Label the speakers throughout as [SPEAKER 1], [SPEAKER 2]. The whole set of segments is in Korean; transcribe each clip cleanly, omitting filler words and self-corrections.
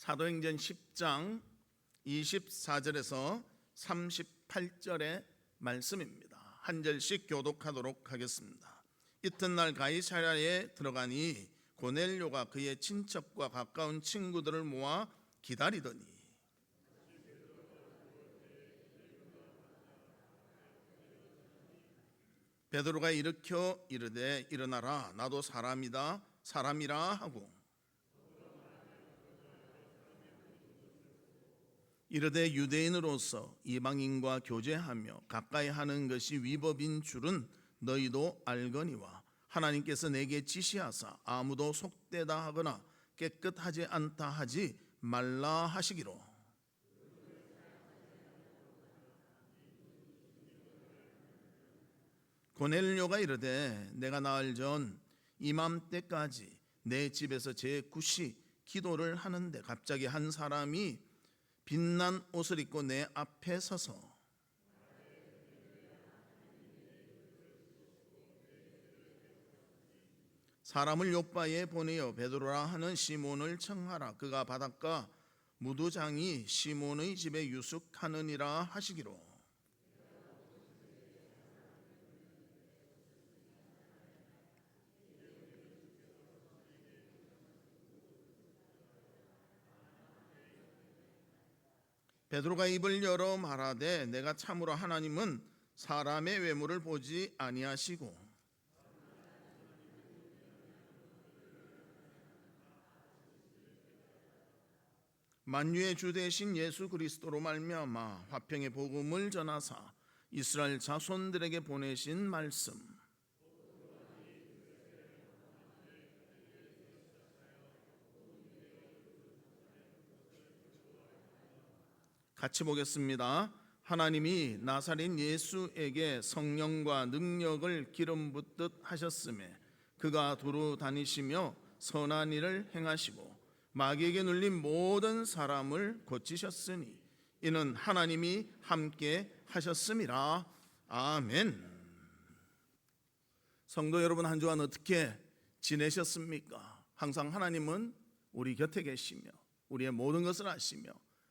[SPEAKER 1] 사도행전 10장 24절에서 38절의 말씀입니다. 한 절씩 교독하도록 하겠습니다. 이튿날 가이사랴에 들어가니 고넬료가 그의 친척과 가까운 친구들을 모아 기다리더니 베드로가 일으켜 이르되 일어나라, 나도 사람이라 하고 이르되 유대인으로서 이방인과 교제하며 가까이 하는 것이 위법인 줄은 너희도 알거니와 하나님께서 내게 지시하사 아무도 속되다 하거나 깨끗하지 않다 하지 말라 하시기로. 고넬료가 이르되 내가 나흘 전 이맘때까지 내 집에서 제9시 기도를 하는데 갑자기 한 사람이 빛난 옷을 입고 내 앞에 서서 사람을 요바에 보내어 베드로라 하는 시몬을 청하라. 그가 바닷가 무두장이 시몬의 집에 유숙하느니라 하시기로. 베드로가 입을 열어 말하되 내가 참으로 하나님은 사람의 외모를 보지 아니하시고 만유의 주 되신 예수 그리스도로 말미암아 화평의 복음을 전하사 이스라엘 자손들에게 보내신 말씀, 같이 보겠습니다. 하나님이 나사렛 예수에게 성령과 능력을 기름 붓듯 하셨음에 그가 두루 다니시며 선한 일을 행하시고 마귀에게 눌린 모든 사람을 고치셨으니 이는 하나님이 함께 하셨음이라. 아멘. 성도 여러분, 한 주간 어떻게 지내셨습니까? 항상 하나님은 우리 곁에 계시며 우리의 모든 것을 아시며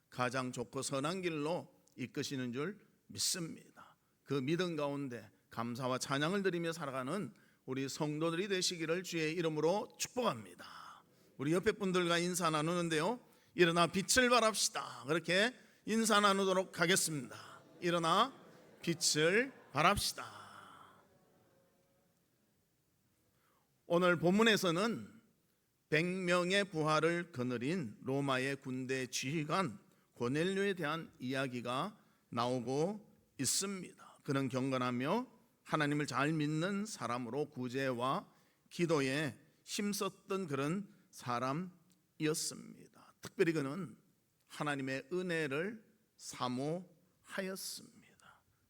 [SPEAKER 1] 가장 좋고 선한 길로 이끄시는 줄 믿습니다. 그 믿음 가운데 감사와 찬양을 드리며 살아가는 우리 성도들이 되시기를 주의 이름으로 축복합니다. 우리 옆에 분들과 인사 나누는데요, 일어나 빛을 발합시다. 그렇게 인사 나누도록 하겠습니다. 일어나 빛을 발합시다. 오늘 본문에서는 100명의 부하를 거느린 로마의 군대 지휘관 고넬료에 대한 이야기가 나오고 있습니다. 그는 경건하며 하나님을 잘 믿는 사람으로 구제와 기도에 힘썼던 그런 사람이었습니다. 특별히 그는 하나님의 은혜를 사모하였습니다.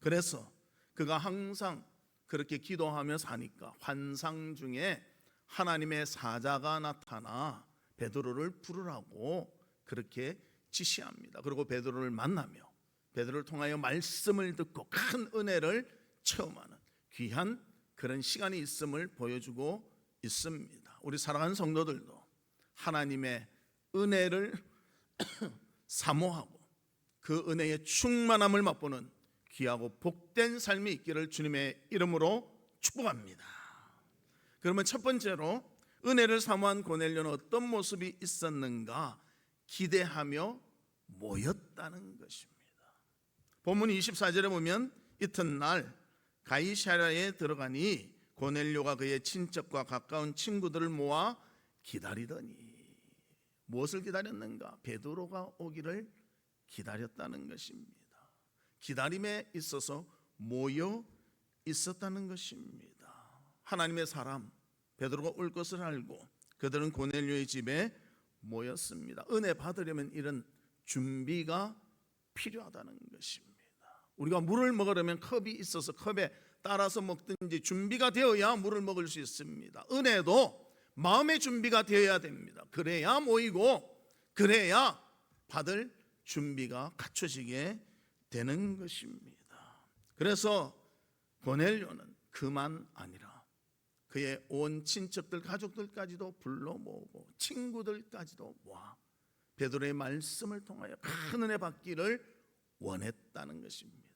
[SPEAKER 1] 그래서 그가 항상 그렇게 기도하며 사니까 환상 중에 하나님의 사자가 나타나 베드로를 부르라고 그렇게 지시합니다. 그리고 베드로를 만나며 베드로를 통하여 말씀을 듣고 큰 은혜를 체험하는 귀한 그런 시간이 있음을 보여주고 있습니다. 우리 사랑하는 성도들도 하나님의 은혜를 사모하고 그 은혜의 충만함을 맛보는 귀하고 복된 삶이 있기를 주님의 이름으로 축복합니다. 그러면 첫 번째로 은혜를 사모한 고넬료는 어떤 모습이 있었는가? 기대하며 모였다는 것입니다. 본문 24절에 보면 이튿날 가이사랴에 들어가니 고넬료가 그의 친척과 가까운 친구들을 모아 기다리더니. 무엇을 기다렸는가? 베드로가 오기를 기다렸다는 것입니다. 기다림에 있어서 모여 있었다는 것입니다. 하나님의 사람 베드로가 올 것을 알고 그들은 고넬료의 집에 모였습니다. 은혜 받으려면 이런 준비가 필요하다는 것입니다. 우리가 물을 먹으려면 컵이 있어서 컵에 따라서 먹든지 준비가 되어야 물을 먹을 수 있습니다. 은혜도 마음의 준비가 되어야 됩니다. 그래야 모이고 그래야 받을 준비가 갖춰지게 되는 것입니다. 그래서 고넬료는 그만 아니라 그의 온 친척들 가족들까지도 불러 모으고 친구들까지도 모아 베드로의 말씀을 통하여 큰 은혜 받기를 원했다는 것입니다.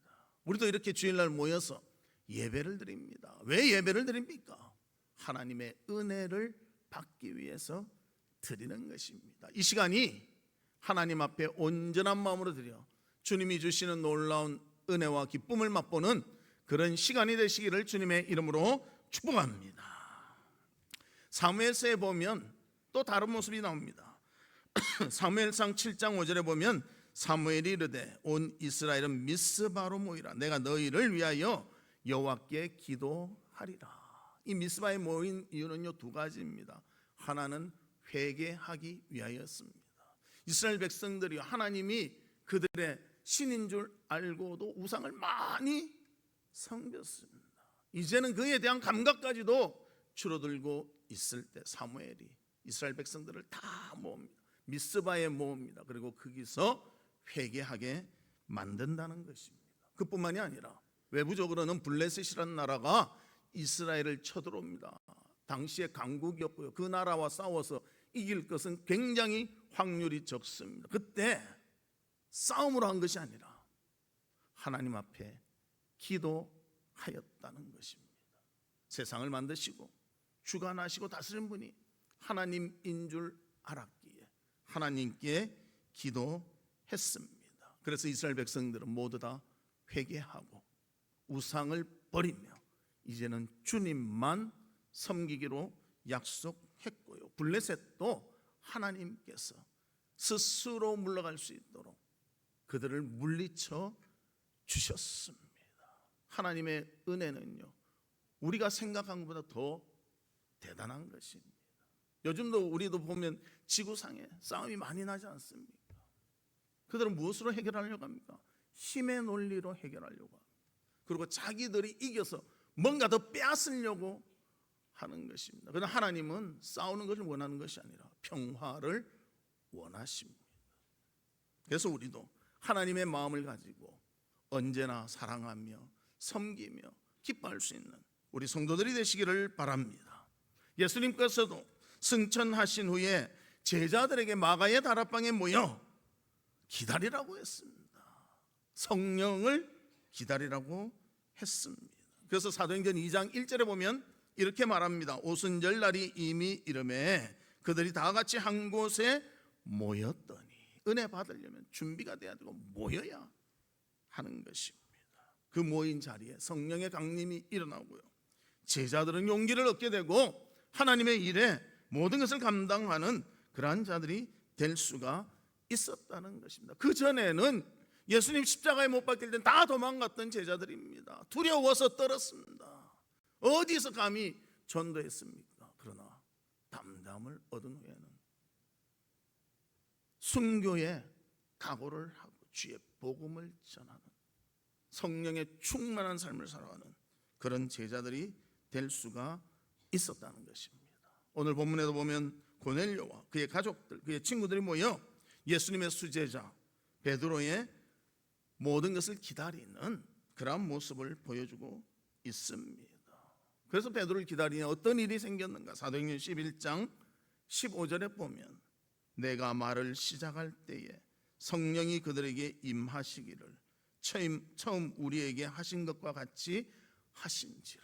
[SPEAKER 1] 우리도 이렇게 주일날 모여서 예배를 드립니다. 왜 예배를 드립니까? 하나님의 은혜를 받기 위해서 드리는 것입니다. 이 시간이 하나님 앞에 온전한 마음으로 드려 주님이 주시는 놀라운 은혜와 기쁨을 맛보는 그런 시간이 되시기를 주님의 이름으로 축복합니다. 사무엘서에 보면 또 다른 모습이 나옵니다. 사무엘상 7장 5절에 보면 사무엘이 이르되 온 이스라엘은 미스바로 모이라. 내가 너희를 위하여 여호와께 기도하리라. 이 미스바에 모인 이유는요, 두 가지입니다. 하나는 회개하기 위하였습니다. 이스라엘 백성들이 하나님이 그들의 신인 줄 알고도 우상을 많이 섬겼습니다. 이제는 그에 대한 감각까지도 줄어들고 있을 때 사무엘이 이스라엘 백성들을 다 모읍니다. 미스바에 모읍니다. 그리고 거기서 회개하게 만든다는 것입니다. 그뿐만이 아니라 외부적으로는 블레셋이라는 나라가 이스라엘을 쳐들어옵니다. 당시에 강국이었고요, 그 나라와 싸워서 이길 것은 굉장히 확률이 적습니다. 그때 싸움으로 한 것이 아니라 하나님 앞에 기도하였다는 것입니다. 세상을 만드시고 주관하시고 다스리는 분이 하나님인 줄 알았기에 하나님께 기도했습니다. 그래서 이스라엘 백성들은 모두 다 회개하고 우상을 버리며 이제는 주님만 섬기기로 약속했고요, 블레셋도 하나님께서 스스로 물러갈 수 있도록 그들을 물리쳐 주셨습니다. 하나님의 은혜는요, 우리가 생각한 것보다 더 대단한 것입니다. 요즘도 우리도 보면 지구상에 싸움이 많이 나지 않습니까? 그들은 무엇으로 해결하려고 합니까? 힘의 논리로 해결하려고 합니다. 그리고 자기들이 이겨서 뭔가 더 빼앗으려고 하는 것입니다. 그러나 하나님은 싸우는 것을 원하는 것이 아니라 평화를 원하십니다. 그래서 우리도 하나님의 마음을 가지고 언제나 사랑하며 섬기며 기뻐할 수 있는 우리 성도들이 되시기를 바랍니다. 예수님께서도 승천하신 후에 제자들에게 마가의 다락방에 모여 기다리라고 했습니다. 성령을 기다리라고 했습니다. 그래서 사도행전 2장 1절에 보면 이렇게 말합니다. 오순절 날이 이미 이르매 그들이 다 같이 한 곳에 모였더니, 은혜 받으려면 준비가 돼야 되고 모여야 하는 것입니다. 그 모인 자리에 성령의 강림이 일어나고요, 제자들은 용기를 얻게 되고 하나님의 일에 모든 것을 감당하는 그러한 자들이 될 수가 있었다는 것입니다. 그 전에는 예수님 십자가에 못 박힐 때 다 도망갔던 제자들입니다. 두려워서 떨었습니다. 어디서 감히 전도했습니까? 그러나 담담을 얻은 후에는 순교의 각오를 하고 주의 복음을 전하는 성령의 충만한 삶을 살아가는 그런 제자들이 될 수가 있었다는 것입니다. 오늘 본문에도 보면 고넬료와 그의 가족들, 그의 친구들이 모여 예수님의 수제자 베드로의 모든 것을 기다리는 그러한 모습을 보여주고 있습니다. 그래서 베드로를 기다리는 어떤 일이 생겼는가? 사도행전 11장 15절에 보면 내가 말을 시작할 때에 성령이 그들에게 임하시기를 처음 우리에게 하신 것과 같이 하신지라.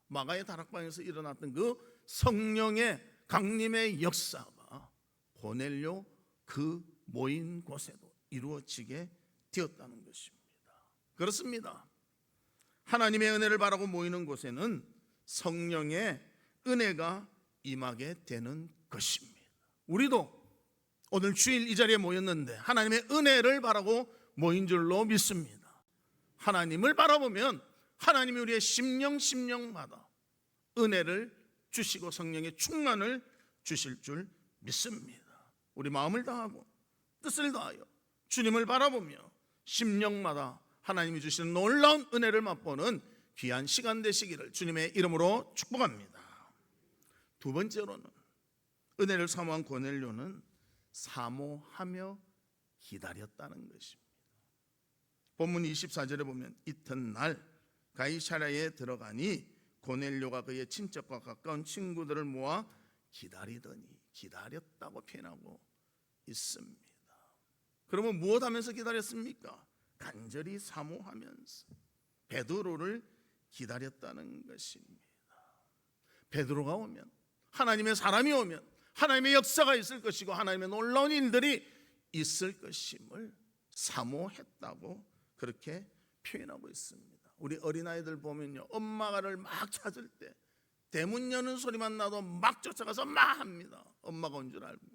[SPEAKER 1] 마가의 다락방에서 일어났던 그 성령의 강림의 역사가 고넬료 그 모인 곳에도 이루어지게 되었다는 것입니다. 그렇습니다. 하나님의 은혜를 바라고 모이는 곳에는 성령의 은혜가 임하게 되는 것입니다. 우리도 오늘 주일 이 자리에 모였는데 하나님의 은혜를 바라고 모인 줄로 믿습니다. 하나님을 바라보면 하나님이 우리의 심령마다 은혜를 주시고 성령의 충만을 주실 줄 믿습니다. 우리 마음을 다하고 뜻을 다하여 주님을 바라보며 심령마다 하나님이 주시는 놀라운 은혜를 맛보는 귀한 시간 되시기를 주님의 이름으로 축복합니다. 두 번째로는 은혜를 사모한 고넬료는 사모하며 기다렸다는 것입니다. 본문 24절에 보면 이튿날 가이사랴에 들어가니 고넬료가 그의 친척과 가까운 친구들을 모아 기다리더니, 기다렸다고 표현하고 있습니다. 그러면 무엇하면서 기다렸습니까? 간절히 사모하면서 베드로를 기다렸다는 것입니다. 베드로가 오면, 하나님의 사람이 오면 하나님의 역사가 있을 것이고 하나님의 놀라운 일들이 있을 것임을 사모했다고 그렇게 표현하고 있습니다. 우리 어린아이들 보면요, 엄마를 막 찾을 때 대문 여는 소리만 나도 막 쫓아가서 막 합니다. 엄마가 온 줄 알고.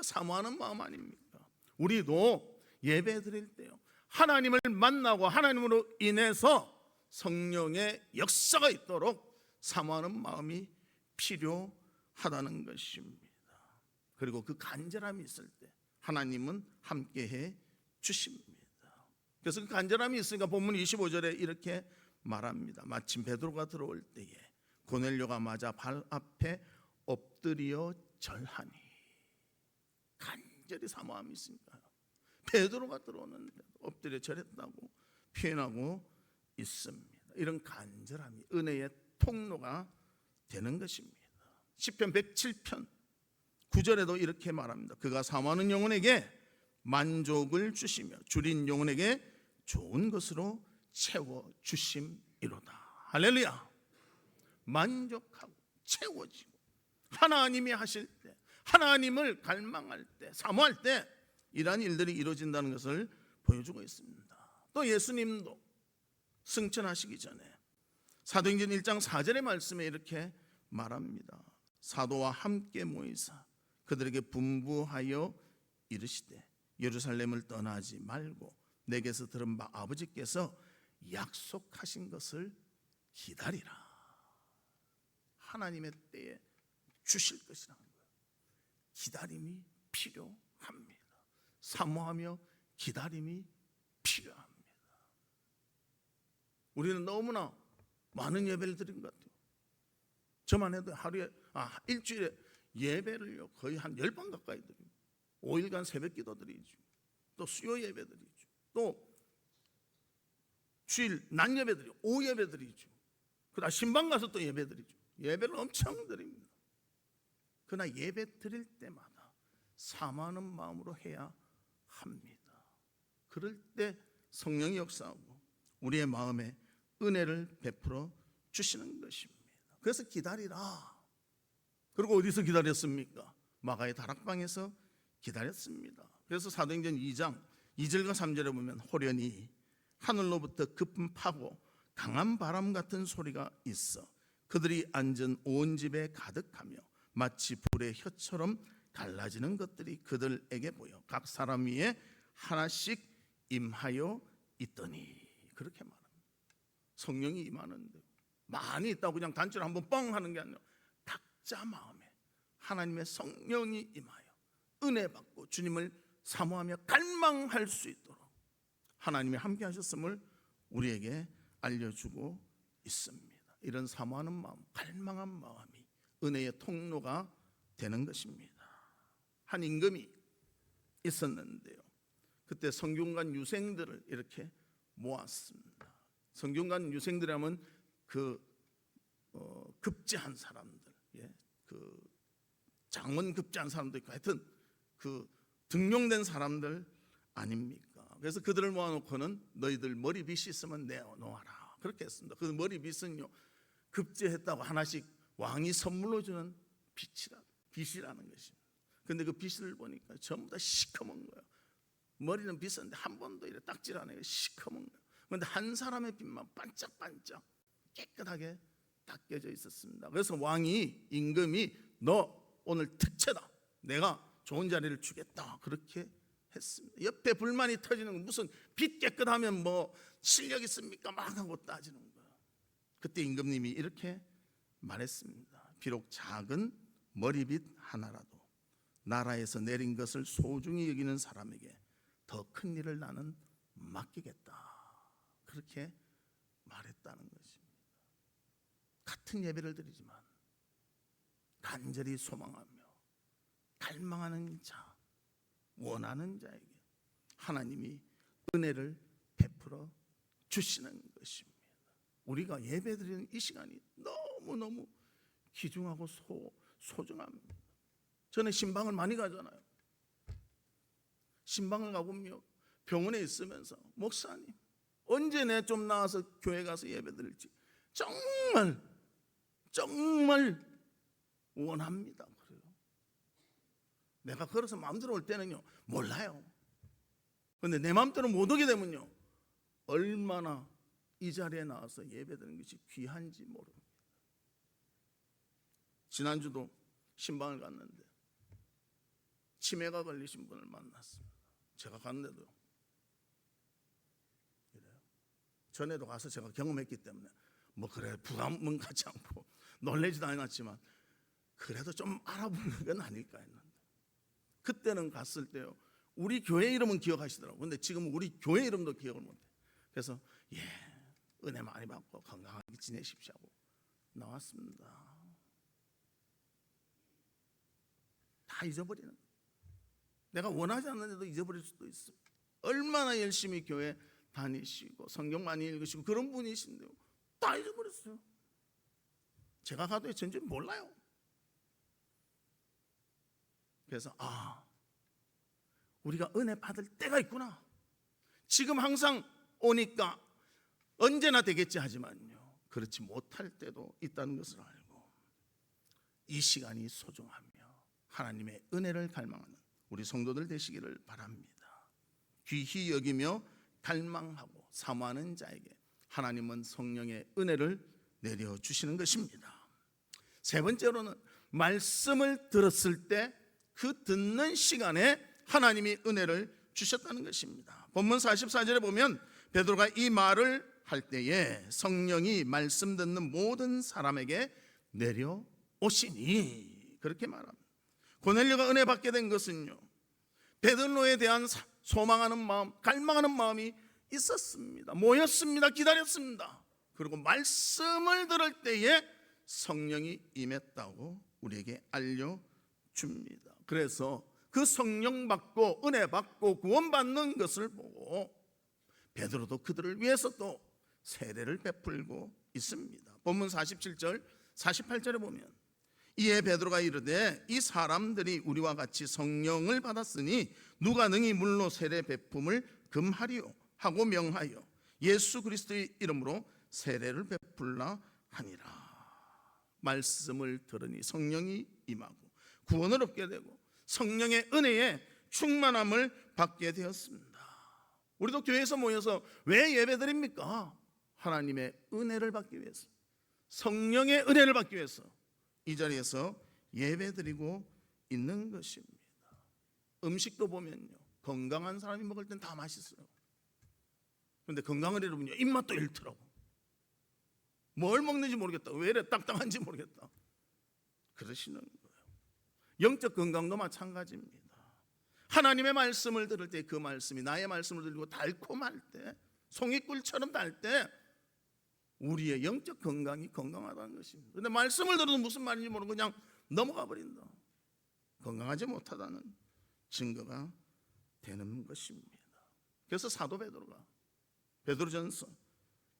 [SPEAKER 1] 사모하는 마음 아닙니까? 우리도 예배 드릴 때요, 하나님을 만나고 하나님으로 인해서 성령의 역사가 있도록 사모하는 마음이 필요하다는 것입니다. 그리고 그 간절함이 있을 때 하나님은 함께해 주십니다. 그래서 그 간절함이 있으니까 본문 25절에 이렇게 말합니다. 마침 베드로가 들어올 때에 고넬료가 맞아 발 앞에 엎드려 절하니. 간절히 사모함이 있으니까요, 베드로가 들어오는데 엎드려 절했다고 표현하고 있습니다. 이런 간절함이 은혜의 통로가 되는 것입니다. 시편 107편 9절에도 이렇게 말합니다. 그가 사모하는 영혼에게 만족을 주시며 줄인 영혼에게 좋은 것으로 채워 주심이로다. 할렐루야. 만족하고 채워지고 하나님이 하실 때, 하나님을 갈망할 때, 사모할 때 이러한 일들이 이루어진다는 것을 보여주고 있습니다. 또 예수님도 승천하시기 전에 사도행전 1장 4절의 말씀에 이렇게 말합니다. 사도와 함께 모이사 그들에게 분부하여 이르시되 예루살렘을 떠나지 말고 내게서 들은 바 아버지께서 약속하신 것을 기다리라. 하나님의 때에 주실 것이라는 거예요. 기다림이 필요합니다. 사모하며 기다림이 필요합니다. 우리는 너무나 많은 예배를 드린 것 같아요. 저만 해도 일주일에 예배를요 거의 한 10번 가까이 드리고 5일간 새벽 기도 드리죠. 또 수요 예배 드리죠. 또 주일 낮 예배 드리고 오후 예배 드리죠. 그러다 신방 가서 또 예배 드리죠. 예배를 엄청 드립니다. 그러나 예배 드릴 때마다 사모하는 마음으로 해야 합니다. 그럴 때 성령이 역사하고 우리의 마음에 은혜를 베풀어 주시는 것입니다. 그래서 기다리라. 그리고 어디서 기다렸습니까? 마가의 다락방에서 기다렸습니다. 그래서 사도행전 2장 2절과 3절에 보면 호련히 하늘로부터 깊은 파고 강한 바람 같은 소리가 있어 그들이 앉은 온 집에 가득하며 마치 불의 혀처럼 갈라지는 것들이 그들에게 보여 각 사람 위에 하나씩 임하여 있더니. 그렇게 말합니다. 성령이 임하는데 많이 있다고 그냥 단체로 한번 뻥 하는 게 아니라 각자 마음에 하나님의 성령이 임하여 은혜 받고 주님을 사모하며 갈망할 수 있도록 하나님이 함께 하셨음을 우리에게 알려주고 있습니다. 이런 사모하는 마음, 갈망한 마음이 은혜의 통로가 되는 것입니다. 한 임금이 있었는데요, 그때 성균관 유생들을 이렇게 모았습니다. 성균관 유생들이라면 급제한 사람들, 장원 급제한 사람도 있고 하여튼 등용된 사람들 아닙니까? 그래서 그들을 모아놓고는 너희들 머리빗이 있으면 내놓아라 그렇게 했습니다. 그 머리빗은요 급제했다고 하나씩 왕이 선물로 주는 빗이라는 것입니다. 근데 그 빗을 보니까 전부 다 시커먼 거예요. 머리는 빗었는데 한 번도 이래 딱질 안 해요. 시커먼 거예요. 그런데 한 사람의 빗만 반짝반짝 깨끗하게 닦여져 있었습니다. 그래서 왕이 임금이 너 오늘 특채다. 내가 좋은 자리를 주겠다. 그렇게 했습니다. 옆에 불만이 터지는 건 무슨 빗 깨끗하면 뭐 실력 있습니까? 막 하고 따지는 거예요. 그때 임금님이 이렇게 말했습니다. 비록 작은 머리빗 하나라도 나라에서 내린 것을 소중히 여기는 사람에게 더 큰 일을 나는 맡기겠다. 그렇게 말했다는 것입니다. 같은 예배를 드리지만 간절히 소망하며 갈망하는 자, 원하는 자에게 하나님이 은혜를 베풀어 주시는 것입니다. 우리가 예배 드리는 이 시간이 너무너무 귀중하고 소중합니다. 저는 신방을 많이 가잖아요. 신방을 가보며 병원에 있으면서 목사님 언제 내 좀 나와서 교회 가서 예배드릴지 정말 원합니다. 그래요. 내가 걸어서 마음대로 올 때는요 몰라요. 그런데 내 마음대로 못 오게 되면요 얼마나 이 자리에 나와서 예배드리는 것이 귀한지 모릅니다. 지난주도 신방을 갔는데 치매가 걸리신 분을 만났습니다. 제가 갔는데도 이래요. 전에도 가서 제가 경험했기 때문에 뭐 그래 부담은 갖지 않고 놀라지도 않았지만 그래도 좀 알아보는 건 아닐까 했는데 그때는 갔을 때요 우리 교회 이름은 기억하시더라고요. 근데 지금 우리 교회 이름도 기억을 못해. 그래서 은혜 많이 받고 건강하게 지내십시오 하고 나왔습니다. 다 잊어버리는, 내가 원하지 않는데도 잊어버릴 수도 있어요. 얼마나 열심히 교회 다니시고 성경 많이 읽으시고 그런 분이신데요 다 잊어버렸어요. 제가 가도 전혀 몰라요. 그래서 우리가 은혜 받을 때가 있구나. 지금 항상 오니까 언제나 되겠지 하지만요 그렇지 못할 때도 있다는 것을 알고 이 시간이 소중하며 하나님의 은혜를 갈망하는 우리 성도들 되시기를 바랍니다. 귀히 여기며 갈망하고 사모하는 자에게 하나님은 성령의 은혜를 내려주시는 것입니다. 세 번째로는 말씀을 들었을 때 그 듣는 시간에 하나님이 은혜를 주셨다는 것입니다. 본문 44절에 보면 베드로가 이 말을 할 때에 성령이 말씀 듣는 모든 사람에게 내려오시니 그렇게 말합니다. 고넬료가 은혜 받게 된 것은요 베드로에 대한 소망하는 마음, 갈망하는 마음이 있었습니다. 모였습니다. 기다렸습니다. 그리고 말씀을 들을 때에 성령이 임했다고 우리에게 알려줍니다. 그래서 그 성령 받고 은혜 받고 구원받는 것을 보고 베드로도 그들을 위해서 또 세례를 베풀고 있습니다. 본문 47절 48절에 보면 이에 베드로가 이르되 이 사람들이 우리와 같이 성령을 받았으니 누가 능히 물로 세례 베품을 금하리요 하고 명하여 예수 그리스도의 이름으로 세례를 베풀라 하니라. 말씀을 들으니 성령이 임하고 구원을 얻게 되고 성령의 은혜에 충만함을 받게 되었습니다. 우리도 교회에서 모여서 왜 예배드립니까? 하나님의 은혜를 받기 위해서, 성령의 은혜를 받기 위해서 이 자리에서 예배드리고 있는 것입니다. 음식도 보면요 건강한 사람이 먹을 땐 다 맛있어요. 그런데 건강을 잃으면요 입맛도 잃더라고. 뭘 먹는지 모르겠다, 왜 이래 딱딱한지 모르겠다 그러시는 거예요. 영적 건강도 마찬가지입니다. 하나님의 말씀을 들을 때 그 말씀이 나의 말씀을 들고 달콤할 때, 송이꿀처럼 달 때 우리의 영적 건강이 건강하다는 것입니다. 그런데 말씀을 들어도 무슨 말인지 모르고 그냥 넘어가 버린다. 건강하지 못하다는 증거가 되는 것입니다. 그래서 사도 베드로가 베드로전서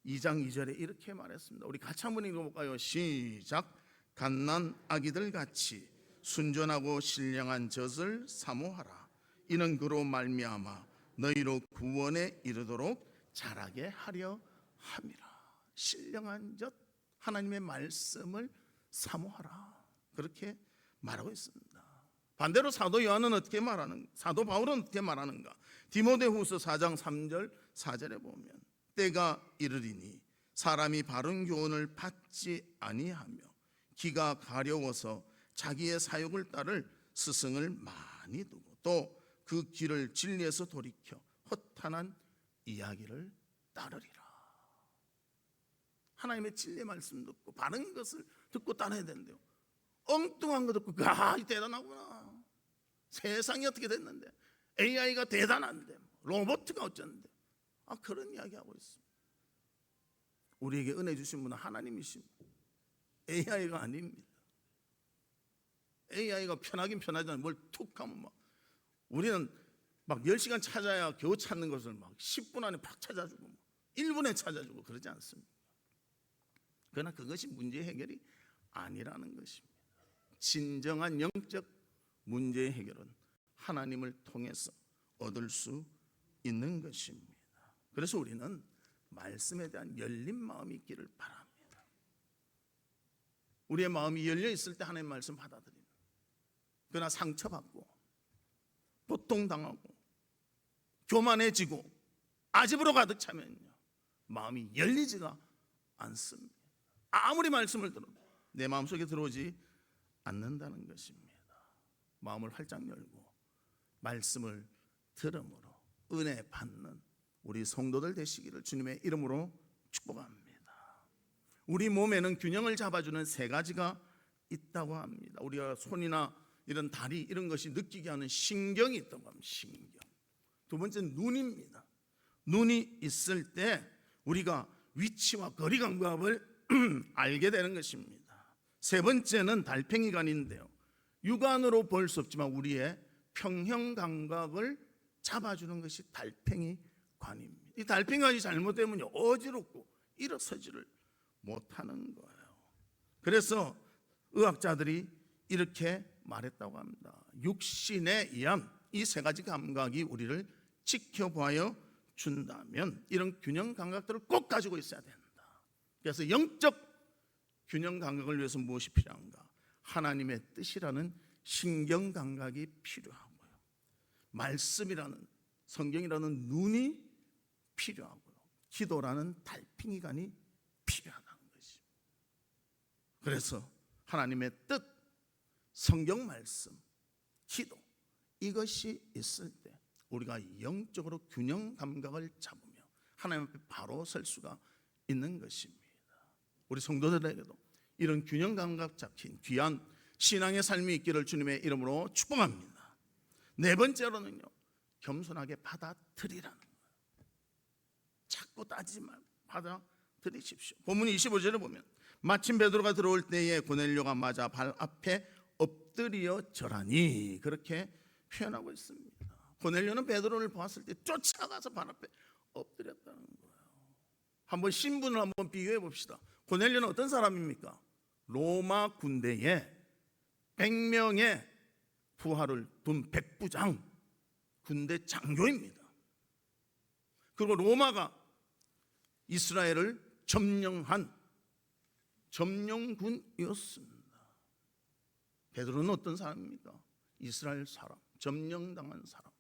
[SPEAKER 1] 2장 2절에 이렇게 말했습니다. 우리 같이 한번 읽어볼까요? 시작. 갓난 아기들 같이 순전하고 신령한 젖을 사모하라. 이는 그로 말미암아 너희로 구원에 이르도록 자라게 하려 함이라. 신령한 젖, 하나님의 말씀을 사모하라. 그렇게 말하고 있습니다. 반대로 사도 요한은 어떻게 말하는, 사도 바울은 어떻게 말하는가? 디모데후서 4장 3절 4절에 보면 때가 이르리니 사람이 바른 교훈을 받지 아니하며 기가 가려워서 자기의 사욕을 따를 스승을 많이 두고 또 그 길을 진리에서 돌이켜 허탄한 이야기를 따르리라. 하나님의 진리의 말씀 듣고 바른 것을 듣고 따라야 되는데요 엉뚱한 거 듣고 대단하구나, 세상이 어떻게 됐는데, AI가 대단한데, 로봇가 어쩌는데, 그런 이야기하고 있습니다. 우리에게 은혜 주신 분은 하나님이십니다. AI가 아닙니다. AI가 편하긴 편하잖아요. 뭘 툭 하면 우리는 10시간 찾아야 겨우 찾는 것을 10분 안에 팍 찾아주고 1분에 찾아주고 그러지 않습니다. 그러나 그것이 문제 해결이 아니라는 것입니다. 진정한 영적 문제의 해결은 하나님을 통해서 얻을 수 있는 것입니다. 그래서 우리는 말씀에 대한 열린 마음이 있기를 바랍니다. 우리의 마음이 열려 있을 때 하나님의 말씀 받아들이는, 그러나 상처받고 고통당하고 교만해지고 아집으로 가득 차면요, 마음이 열리지가 않습니다. 아무리 말씀을 들어도 내 마음속에 들어오지 않는다는 것입니다. 마음을 활짝 열고 말씀을 들음으로 은혜 받는 우리 성도들 되시기를 주님의 이름으로 축복합니다. 우리 몸에는 균형을 잡아주는 세 가지가 있다고 합니다. 우리가 손이나 이런 다리 이런 것이 느끼게 하는 신경이 있다고 합니다. 신경. 두 번째는 눈입니다. 눈이 있을 때 우리가 위치와 거리 감각을 알게 되는 것입니다. 세 번째는 달팽이관인데요, 육안으로 볼 수 없지만 우리의 평형 감각을 잡아주는 것이 달팽이관입니다. 이 달팽이관이 잘못되면 어지럽고 일어서지를 못하는 거예요. 그래서 의학자들이 이렇게 말했다고 합니다. 육신에 의한 이 세 가지 감각이 우리를 지켜보아 준다면 이런 균형 감각들을 꼭 가지고 있어야 된다. 그래서 영적 균형 감각을 위해서 무엇이 필요한가? 하나님의 뜻이라는 신경 감각이 필요하고요, 말씀이라는, 성경이라는 눈이 필요하고요, 기도라는 달팽이관이 필요하다는 것입니다. 그래서 하나님의 뜻, 성경 말씀, 기도, 이것이 있을 때 우리가 영적으로 균형 감각을 잡으며 하나님 앞에 바로 설 수가 있는 것입니다. 우리 성도들에게도 이런 균형 감각 잡힌 귀한 신앙의 삶이 있기를 주님의 이름으로 축복합니다. 네 번째로는요, 겸손하게 받아들이라는 거예요. 자꾸 따지지 말고 받아들이십시오. 본문 25절을 보면 마침 베드로가 들어올 때에 고넬료가 맞아 발 앞에 엎드려 절하니, 그렇게 표현하고 있습니다. 고넬료는 베드로를 보았을 때 쫓아가서 발 앞에 엎드렸다는 거예요. 한번 신분을 한번 비교해 봅시다. 고넬료는 어떤 사람입니까? 로마 군대에 100명의 부하를 둔 백부장, 군대 장교입니다. 그리고 로마가 이스라엘을 점령한 점령군이었습니다. 베드로는 어떤 사람입니까? 이스라엘 사람, 점령당한 사람,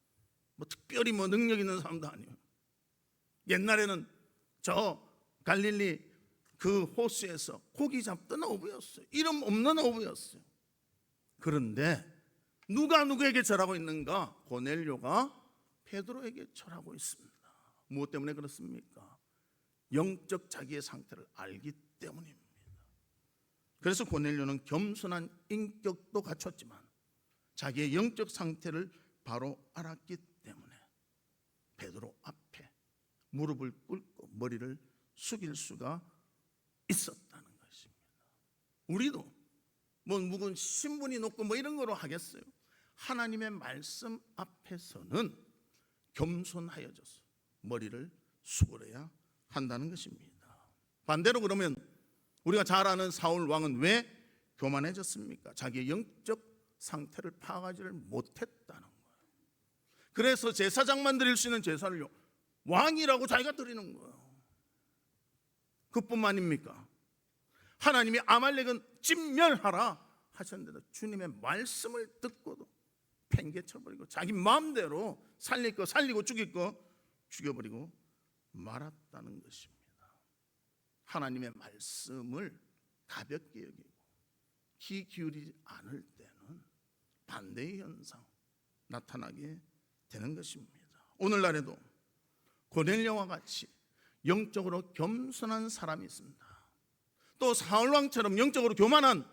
[SPEAKER 1] 특별히 능력 있는 사람도 아니에요. 옛날에는 저 갈릴리 그 호수에서 고기 잡던 어부였어요. 이름 없는 어부였어요. 그런데 누가 누구에게 절하고 있는가? 고넬료가 베드로에게 절하고 있습니다. 무엇 때문에 그렇습니까? 영적 자기의 상태를 알기 때문입니다. 그래서 고넬료는 겸손한 인격도 갖췄지만 자기의 영적 상태를 바로 알았기 때문에 베드로 앞에 무릎을 꿇고 머리를 숙일 수가 있었다는 것입니다. 우리도 묵은 신분이 높고 이런 거로 하겠어요? 하나님의 말씀 앞에서는 겸손하여져서 머리를 숙여야 한다는 것입니다. 반대로 그러면 우리가 잘 아는 사울 왕은 왜 교만해졌습니까? 자기의 영적 상태를 파악하지를 못했다는 거예요. 그래서 제사장만 드릴 수 있는 제사를요, 왕이라고 자기가 드리는 거예요. 그뿐만입니까? 하나님이 아말렉은 진멸하라 하셨는데도 주님의 말씀을 듣고도 팽개쳐버리고 자기 마음대로 살릴 거 살리고 죽일 거 죽여버리고 말았다는 것입니다. 하나님의 말씀을 가볍게 여기고 귀 기울이지 않을 때는 반대의 현상 나타나게 되는 것입니다. 오늘날에도 고넬료와 같이 영적으로 겸손한 사람이 있습니다. 또 사울왕처럼 영적으로 교만한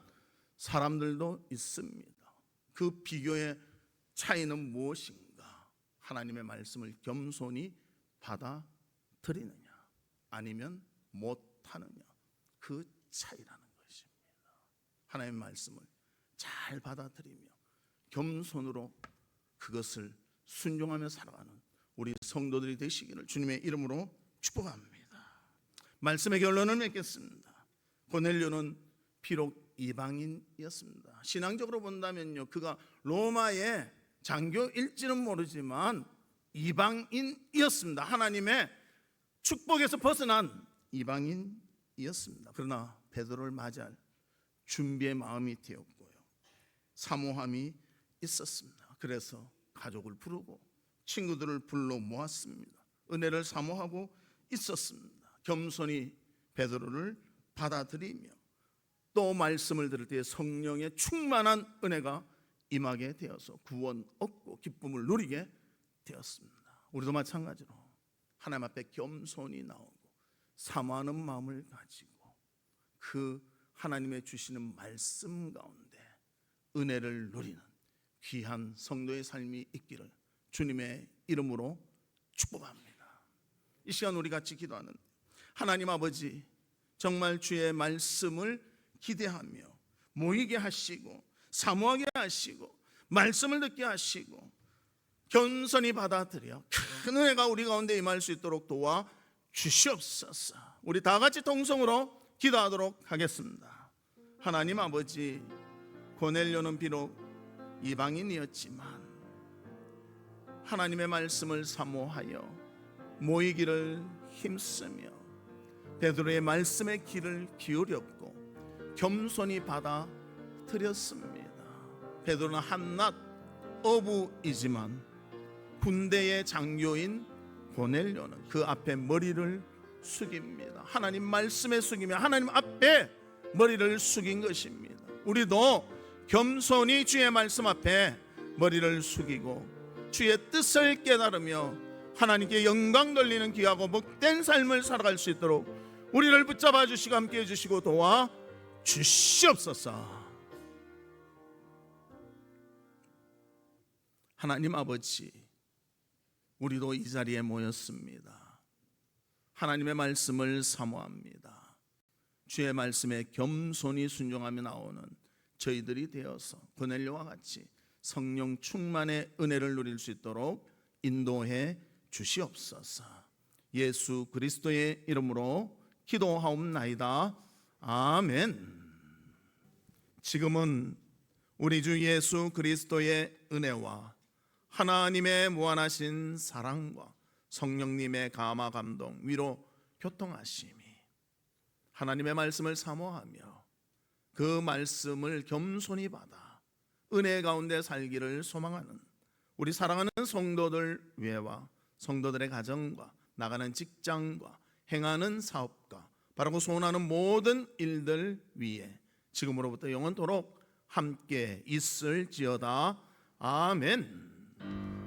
[SPEAKER 1] 사람들도 있습니다. 그 비교의 차이는 무엇인가? 하나님의 말씀을 겸손히 받아들이느냐 아니면 못하느냐, 그 차이라는 것입니다. 하나님의 말씀을 잘 받아들이며 겸손으로 그것을 순종하며 살아가는 우리 성도들이 되시기를 주님의 이름으로 축복합니다. 말씀의 결론을 맺겠습니다. 고넬료는 비록 이방인이었습니다. 신앙적으로 본다면요, 그가 로마의 장교일지는 모르지만 이방인이었습니다. 하나님의 축복에서 벗어난 이방인이었습니다. 그러나 베드로를 맞이할 준비의 마음이 되었고요, 사모함이 있었습니다. 그래서 가족을 부르고 친구들을 불러 모았습니다. 은혜를 사모하고 있었습니다. 겸손히 베드로를 받아들이며 또 말씀을 들을 때 성령의 충만한 은혜가 임하게 되어서 구원 얻고 기쁨을 누리게 되었습니다. 우리도 마찬가지로 하나님 앞에 겸손히 나오고 사모하는 마음을 가지고 그 하나님의 주시는 말씀 가운데 은혜를 누리는 귀한 성도의 삶이 있기를 주님의 이름으로 축복합니다. 이 시간 우리 같이 기도하는 하나님 아버지, 정말 주의 말씀을 기대하며 모이게 하시고 사모하게 하시고 말씀을 듣게 하시고 겸손히 받아들여 큰 은혜가 우리 가운데 임할 수 있도록 도와 주시옵소서. 우리 다 같이 통성으로 기도하도록 하겠습니다. 하나님 아버지, 고넬료는 비록 이방인이었지만 하나님의 말씀을 사모하여 모이기를 힘쓰며 베드로의 말씀의 귀를 기울였고 겸손히 받아들였습니다. 베드로는 한낱 어부이지만 군대의 장교인 고넬료는 그 앞에 머리를 숙입니다. 하나님 말씀에 숙이며 하나님 앞에 머리를 숙인 것입니다. 우리도 겸손히 주의 말씀 앞에 머리를 숙이고 주의 뜻을 깨달으며 하나님께 영광 돌리는 귀하고 복된 삶을 살아갈 수 있도록 우리를 붙잡아 주시고 함께해 주시고 도와 주시옵소서. 하나님 아버지, 우리도 이 자리에 모였습니다. 하나님의 말씀을 사모합니다. 주의 말씀에 겸손히 순종하며 나오는 저희들이 되어서 고넬료와 같이 성령 충만의 은혜를 누릴 수 있도록 인도해 주시옵소서. 예수 그리스도의 이름으로 기도하옵나이다. 아멘. 지금은 우리 주 예수 그리스도의 은혜와 하나님의 무한하신 사랑과 성령님의 감화 감동 위로 교통하심이 하나님의 말씀을 사모하며 그 말씀을 겸손히 받아 은혜 가운데 살기를 소망하는 우리 사랑하는 성도들 외와 성도들의 가정과 나가는 직장과 행하는 사업과 바라고 소원하는 모든 일들 위에 지금으로부터 영원토록 함께 있을지어다. 아멘.